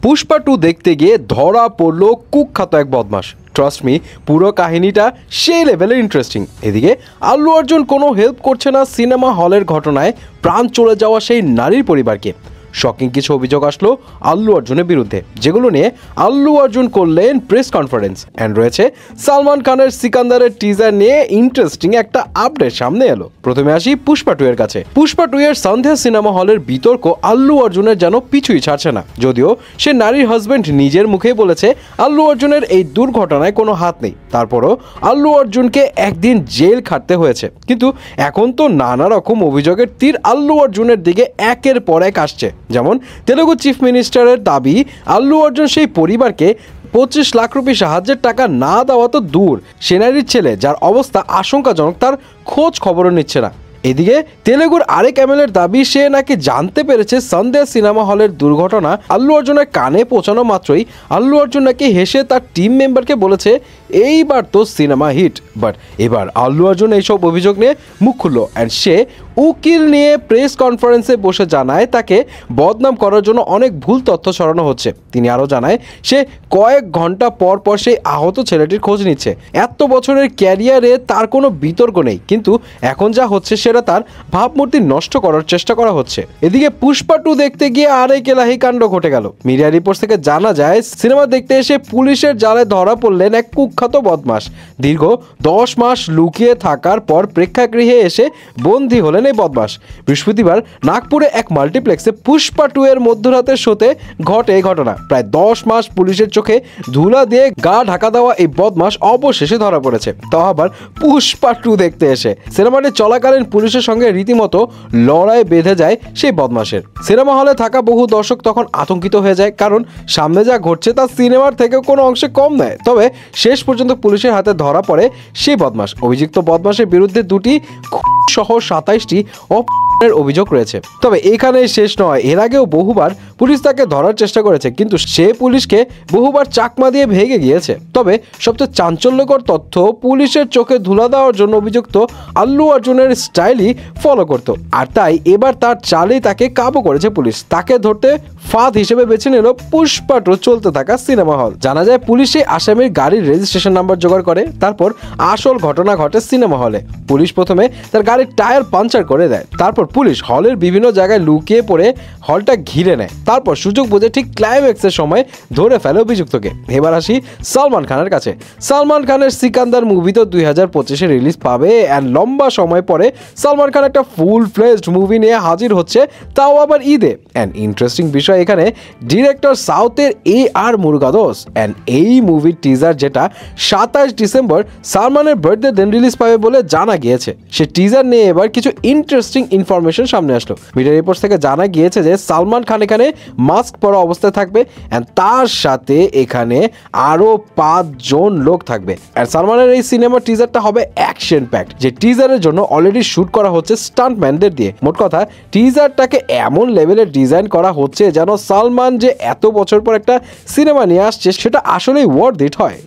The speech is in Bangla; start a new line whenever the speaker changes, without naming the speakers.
পুষ্পা 2 দেখতে গিয়ে ধরা পড়লো কুখ্যাত এক বদমাশ। ট্রাস্ট মি, পুরো কাহিনীটা সেই লেভেলের ইন্টারেস্টিং। এদিকে আল্লু অর্জুন কোনো হেল্প করছে না সিনেমা হলের ঘটনায় প্রাণ চলে যাওয়া সেই নারীর পরিবারকে। শকিং কিছু অভিযোগ আসলো আল্লু অর্জুনের বিরুদ্ধে, যেগুলো নিয়ে আল্লু অর্জুন করলেন প্রেস কনফারেন্স। অ্যান্ড রয়েছে সালমান খানের সিকান্দারের টিজার নিয়ে ইন্টারেস্টিং একটা আপডেট সামনে এলো। প্রথমে আসি পুষ্পা 2 এর কাছে। পুষ্পা 2 এর সন্ধ্যা সিনেমা হলের বিতর্ক আল্লু অর্জুনের যেন পিছুই ছাড়ছে না। যদিও সে নারীর হাজবেন্ড নিজের মুখেই বলেছে আল্লু অর্জুনের এই দুর্ঘটনায় কোনো হাত নেই, তারপরও আল্লু অর্জুনকে একদিন জেল খাটতে হয়েছে। কিন্তু এখন তো নানা রকম অভিযোগের তীর আল্লু অর্জুনের দিকে একের পর এক আসছে। যেমন তেলেগু চিফ মিনিস্টারের দাবি আল্লু অর্জুন সেই পরিবারকে 25 লাখ রুপি সাহায্যের টাকা না দেওয়া তো দূর, সেনারির ছেলে যার অবস্থা আশঙ্কাজনক তার খোঁজ খবরও নিচ্ছে না। এদিকে তেলেগুর আরেক এমএলএর দাবি সে নাকি জানতে পেরেছে সন্ধ্যা সিনেমা হলের দুর্ঘটনা আল্লু অর্জুনের কানে পৌঁছানো মাত্রই আল্লু অর্জুন নাকি হেসে তার টিম মেম্বারকে বলেছে এইবার তো সিনেমা হিট। বাট এবার আল্লু অর্জুন এইসব অভিযোগ নিয়ে মুখ খুললো অ্যান্ড সে উকিল নিয়ে প্রেস কনফারেন্সে বসে জানায় তাকে বদনাম করার জন্য অনেক ভুল তথ্য ছড়ানো হচ্ছে। তিনি আরও জানায় সে কয়েক ঘন্টা পর পর সেই আহত ছেলেটির খোঁজ নিচ্ছে। এত বছরের ক্যারিয়ারে তার কোনো বিতর্ক নেই, কিন্তু এখন যা হচ্ছে সেটা তার ভাবমূর্তি নষ্ট করার চেষ্টা করা হচ্ছে। এদিকে পুষ্পা 2 দেখতে গিয়ে আরেক এলাহি কাণ্ড ঘটে গেল। মিডিয়া রিপোর্টস থেকে জানা যায় সিনেমা দেখতে এসে পুলিশের জালে ধরা পড়লেন এক কুখ্যাত বদমাশ। দীর্ঘ 10 মাস লুকিয়ে থাকার পর প্রেক্ষাগৃহে এসে বন্দী হলেন এই বদমাশ। বৃহস্পতিবার নাগপুরে এক মাল্টিপ্লেক্সে পুষ্পা 2 এর মধ্যরাতের শোতে ঘটে এই ঘটনা। প্রায় 10 মাস পুলিশের চোখে ধুলা দিয়ে গা ঢাকা দেওয়া এই বদমাশ অবশেষে ধরা পড়েছে, তাও আবার পুষ্পা 2 দেখতে এসে। সিনেমাটি চলাকালীন পুলিশের সঙ্গে রীতিমতো লড়াই বেঁধে যায় সেই বদমাশের। সিনেমা হলে থাকা বহু দর্শক তখন আতঙ্কিত হয়ে যায়, কারণ সামনে যা ঘটছে তা সিনেমার থেকে কোনো অংশে কম নয়। তবে শেষ পর্যন্ত পুলিশের হাতে ধরা পড়ে সেই বদমাশ। অভিযুক্ত বদমাশের বিরুদ্ধে 2টি সহ 27টি অভিযোগ রয়েছে। তবে এখানেই শেষ নয়, এর আগেও বহুবার পুলিশ তাকে ধরার চেষ্টা করেছে, কিন্তু সে পুলিশকে বহুবার চাকমা দিয়ে ভেঙে গিয়েছে। তবে সবচেয়ে চাঞ্চল্যকর তথ্য, পুলিশের চোখে ধুলা দেওয়ার জন্য অভিযুক্ত আল্লু অর্জুনের স্টাইলই ফলো করত, আর তাই এবার তার চালেই তাকে কাবু করেছে পুলিশ। তাকে ধরতে ফাঁদ হিসেবে বেছে নিল পুষ্পা 2 চলতে থাকা সিনেমা হল। জানা যায় পুলিশে আসামির গাড়ির রেজিস্ট্রেশন নাম্বার জোগাড় করে, তারপর আসল ঘটনা ঘটে সিনেমা হলে। পুলিশ প্রথমে তার গাড়ির টায়ার পাঞ্চার করে দেয়, তারপর পুলিশ হলের বিভিন্ন জায়গায় লুকিয়ে পড়ে হলটা ঘিরে নেয়। তারপর সুযোগ বুঝে ঠিক ক্লাইম্যাক্সের সময় ধরে ফেলে অভিযুক্তকে। এবার আসি সালমান খানের কাছে। সালমান খানের সিকান্দার মুভি তো 2025-এ রিলিজ পাবে, অ্যান্ড লম্বা সময় পরে সালমান খান একটা ফুল ফ্লেজড মুভি নিয়ে হাজির হচ্ছে, তাও আবার ঈদে। অ্যান্ড ইন্টারেস্টিং বিষয় এখানে ডিরেক্টর সাউথের AR মুরুগাদোস। অ্যান্ড এই মুভির টিজার যেটা 27 ডিসেম্বর সালমানের বার্থডে দিন রিলিজ পাবে বলে জানা গিয়েছে। সে টিজার নিয়ে এবার কিছু ইন্টারেস্টিং ইনফরমেশন সামনে আসলো। মিডিয়া রিপোর্টস থেকে জানা গিয়েছে যে সালমান খান এখানে মাস্ক পরা অবস্থায় থাকবে, অ্যান্ড তার সাথে এখানে আরো 5 জন লোক থাকবে। আর সালমানের এই সিনেমার টিজারটা হবে অ্যাকশন প্যাকড, যে টিজারের জন্য অলরেডি শুট করা হচ্ছে স্টান্টম্যানদের দিয়ে। মোট কথা টিজারটাকে এমন লেভেলের ডিজাইন করা হচ্ছে যেন সালমান যে এত বছর পর একটা সিনেমা নিয়ে আসছে সেটা আসলেই ওয়ার্থ ইট হয়।